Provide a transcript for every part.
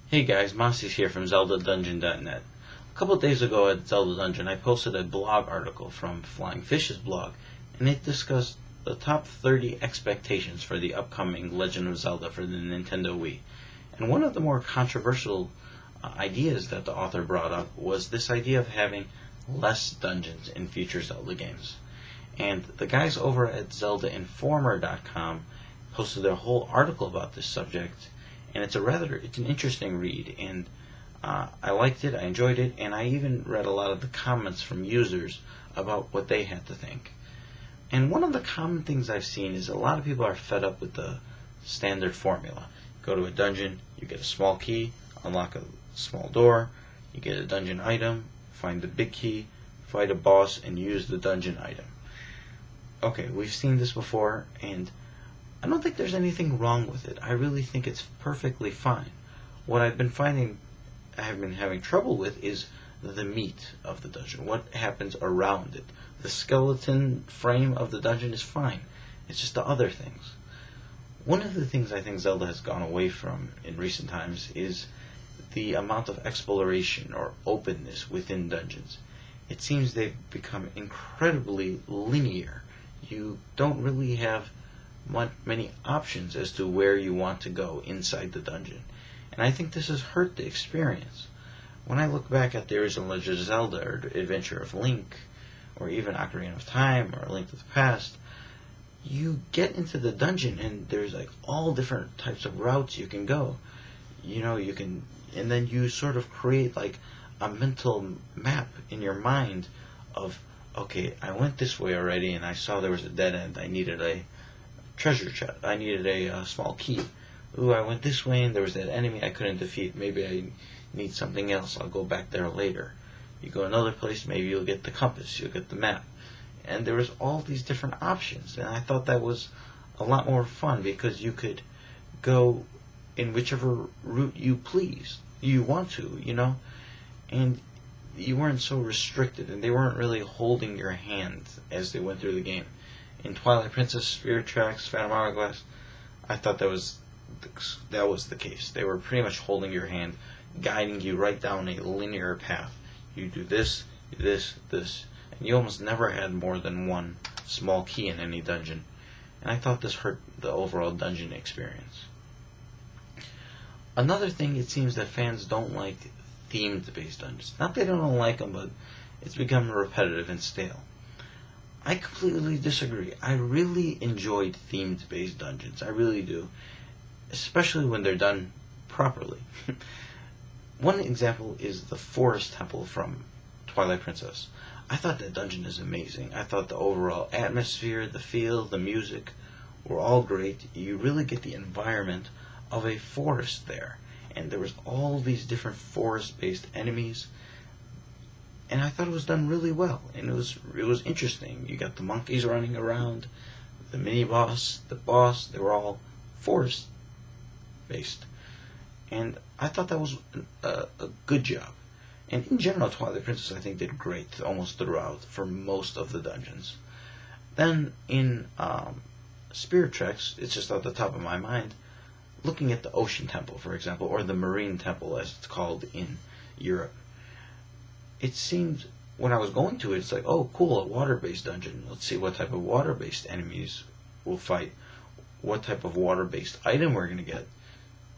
Hey guys, Mossie's here from ZeldaDungeon.net. A couple of days ago at Zelda Dungeon, I posted a blog article from Flying Fish's blog, and it discussed the top 30 expectations for the upcoming Legend of Zelda for the Nintendo Wii. And one of the more controversial ideas that the author brought up was this idea of having less dungeons in future Zelda games. And the guys over at ZeldaInformer.com posted a whole article about this subject, and it's an interesting read, and I liked it, I enjoyed it, and I even read a lot of the comments from users about what they had to think. And one of the common things I've seen is a lot of people are fed up with the standard formula. Go to a dungeon, you get a small key, unlock a small door, you get a dungeon item, find the big key, fight a boss, and use the dungeon item. Okay, we've seen this before, and I don't think there's anything wrong with it. I really think it's perfectly fine. What I've been finding I have been having trouble with is the meat of the dungeon. What happens around it? The skeleton frame of the dungeon is fine. It's just the other things. One of the things I think Zelda has gone away from in recent times is the amount of exploration or openness within dungeons. It seems they've become incredibly linear. You don't really have many options as to where you want to go inside the dungeon. And I think this has hurt the experience. When I look back at the original Legend of Zelda or Adventure of Link, or even Ocarina of Time or Link to the Past, you get into the dungeon and there's like all different types of routes you can go. And then you sort of create like a mental map in your mind of, okay, I went this way already and I saw there was a dead end. I needed a treasure chest. I needed a small key. Ooh, I went this way and there was that enemy I couldn't defeat. Maybe I need something else. I'll go back there later. You go another place, maybe you'll get the compass, you'll get the map. And there was all these different options. And I thought that was a lot more fun because you could go in whichever route you want to. And you weren't so restricted, and they weren't really holding your hand as they went through the game. In Twilight Princess, Spirit Tracks, Phantom Hourglass, I thought that was the case. They were pretty much holding your hand, guiding you right down a linear path. You do this, this, and you almost never had more than one small key in any dungeon. And I thought this hurt the overall dungeon experience. Another thing, it seems that fans don't like themed-based dungeons. Not that they don't like them, but it's become repetitive and stale. I completely disagree. I really enjoyed themed-based dungeons. I really do. Especially when they're done properly. One example is the Forest Temple from Twilight Princess. I thought that dungeon is amazing. I thought the overall atmosphere, the feel, the music were all great. You really get the environment of a forest there. And there was all these different forest-based enemies. And I thought it was done really well, and it was interesting. You got the monkeys running around, the mini-boss, the boss, they were all forest-based. And I thought that was a good job. And in general, Twilight Princess, I think, did great almost throughout for most of the dungeons. Then in Spirit Tracks, it's just at the top of my mind, looking at the Ocean Temple, for example, or the Marine Temple, as it's called in Europe. It seemed, when I was going to it, it's like, oh, cool, a water-based dungeon. Let's see what type of water-based enemies we'll fight, what type of water-based item we're going to get.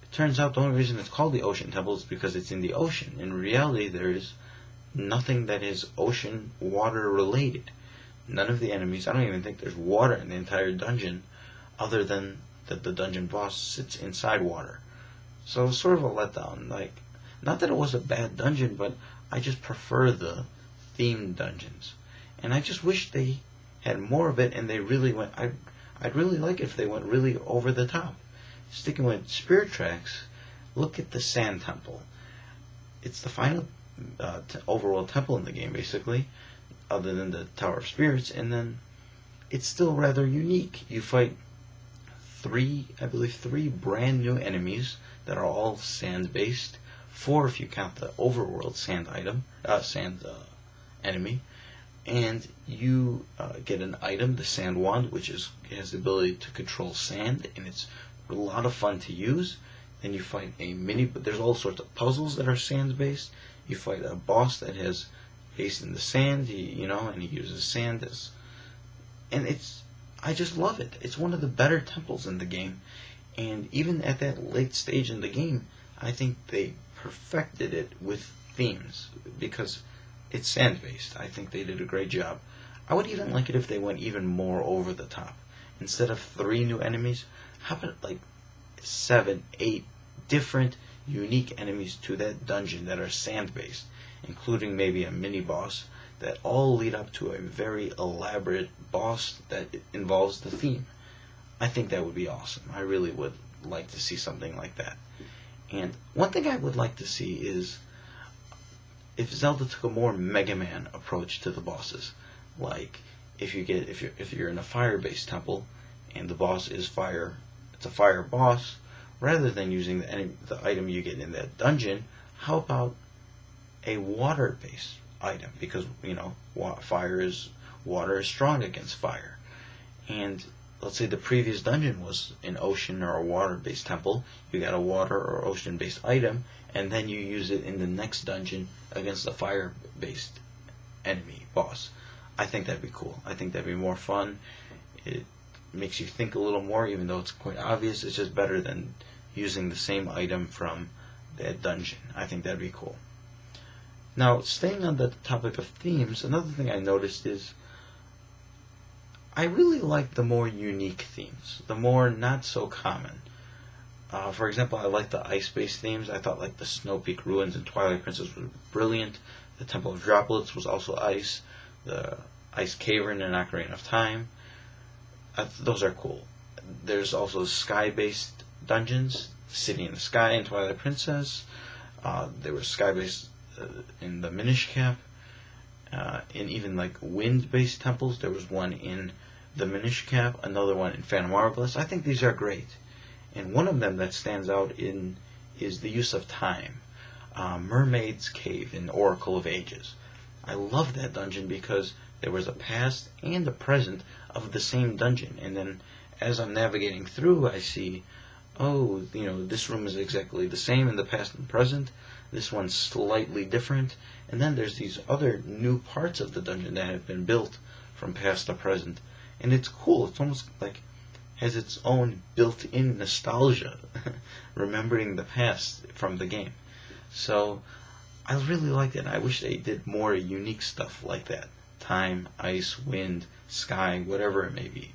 It turns out the only reason it's called the Ocean Temple is because it's in the ocean. In reality, there is nothing that is ocean water-related. None of the enemies, I don't even think there's water in the entire dungeon, other than that the dungeon boss sits inside water. So it was sort of a letdown. Like, not that it was a bad dungeon, but I just prefer the themed dungeons. And I just wish they had more of it, and they really went, I'd really like it if they went really over the top. Sticking with Spirit Tracks, look at the Sand Temple. It's the final overall temple in the game, basically, other than the Tower of Spirits, and then it's still rather unique. You fight three brand new enemies that are all sand-based. 4 if you count the Overworld sand enemy, and you get an item, the Sand Wand, which has the ability to control sand, and it's a lot of fun to use. Then you fight a mini. There's all sorts of puzzles that are sand based. You fight a boss that has based in the sand. And he uses sand as, and I just love it. It's one of the better temples in the game, and even at that late stage in the game, I think they perfected it with themes because it's sand based. I think they did a great job. I would even like it if they went even more over the top. Instead of 3 new enemies, how about like 7, 8 different unique enemies to that dungeon that are sand based, including maybe a mini boss that all lead up to a very elaborate boss that involves the theme. I think that would be awesome. I really would like to see something like that. And one thing I would like to see is if Zelda took a more Mega Man approach to the bosses. Like if you're in a fire-based temple and the boss is fire, it's a fire boss. Rather than using the item you get in that dungeon, how about a water-based item? Because water is strong against fire. And let's say the previous dungeon was an ocean or a water-based temple. You got a water or ocean-based item, and then you use it in the next dungeon against the fire-based enemy boss. I think that'd be cool. I think that'd be more fun. It makes you think a little more, even though it's quite obvious. It's just better than using the same item from that dungeon. I think that'd be cool. Now, staying on the topic of themes, another thing I noticed is I really like the more unique themes, the more not so common. For example, I like the ice-based themes. I thought like the Snow Peak Ruins and Twilight Princess was brilliant. The Temple of Droplets was also ice. The Ice Cavern in Ocarina of Time. Those are cool. There's also sky-based dungeons, City in the Sky in Twilight Princess. There was sky-based in the Minish Cap. And even like wind-based temples. There was one in the Minish Cap, another one in Phantom Hourglass. I think these are great. And one of them that stands out is the use of time. Mermaid's Cave in Oracle of Ages. I love that dungeon because there was a past and a present of the same dungeon. And then as I'm navigating through, I see, this room is exactly the same in the past and present. This one's slightly different. And then there's these other new parts of the dungeon that have been built from past to present. And it's cool. It's almost like has its own built-in nostalgia, remembering the past from the game. So I really like it. I wish they did more unique stuff like that. Time, ice, wind, sky, whatever it may be.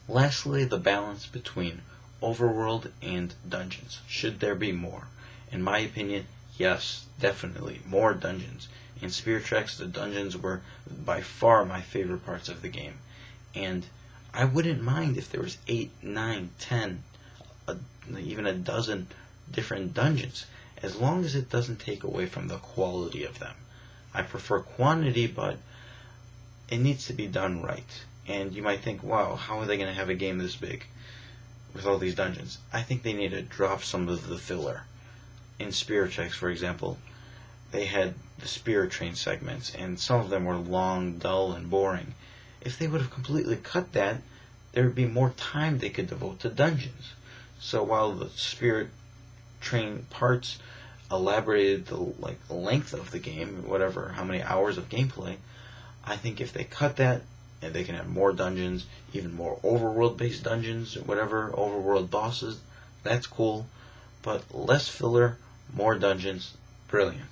Lastly, the balance between overworld and dungeons. Should there be more? In my opinion, yes, definitely, more dungeons. In Spirit Tracks, the dungeons were by far my favorite parts of the game. And I wouldn't mind if there was 8, 9, 10, even a dozen different dungeons, as long as it doesn't take away from the quality of them. I prefer quantity, but it needs to be done right. And you might think, wow, how are they going to have a game this big with all these dungeons? I think they need to drop some of the filler. In Spirit Tracks, for example, they had the Spirit Train segments, and some of them were long, dull, and boring. If they would have completely cut that, there would be more time they could devote to dungeons. So while the Spirit Train parts elaborated the length of the game, how many hours of gameplay, I think if they cut that, and they can have more dungeons, even more overworld-based dungeons, overworld bosses, that's cool. But less filler, more dungeons, brilliant.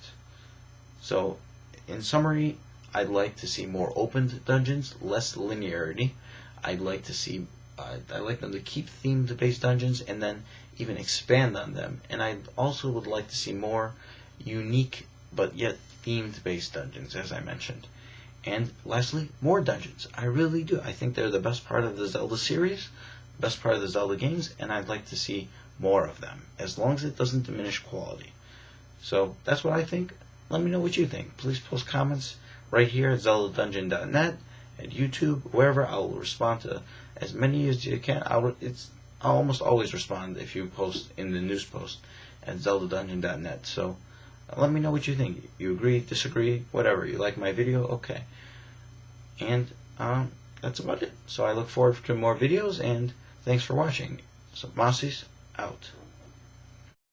So, in summary, I'd like to see more open dungeons, less linearity. I'd like them to keep themed-based dungeons and then even expand on them. And I also would like to see more unique but yet themed-based dungeons, as I mentioned. And lastly, more dungeons. I really do. I think they're the best part of the Zelda series, best part of the Zelda games, and I'd like to see more of them, as long as it doesn't diminish quality. So that's what I think. Let me know what you think. Please post comments right here at zeldadungeon.net, at YouTube, wherever. I'll respond to as many as you can. I'll almost always respond if you post in the news post at zeldadungeon.net. So let me know what you think. You agree, disagree, whatever. You like my video? Okay. And that's about it. So I look forward to more videos, and thanks for watching. So Mossies out.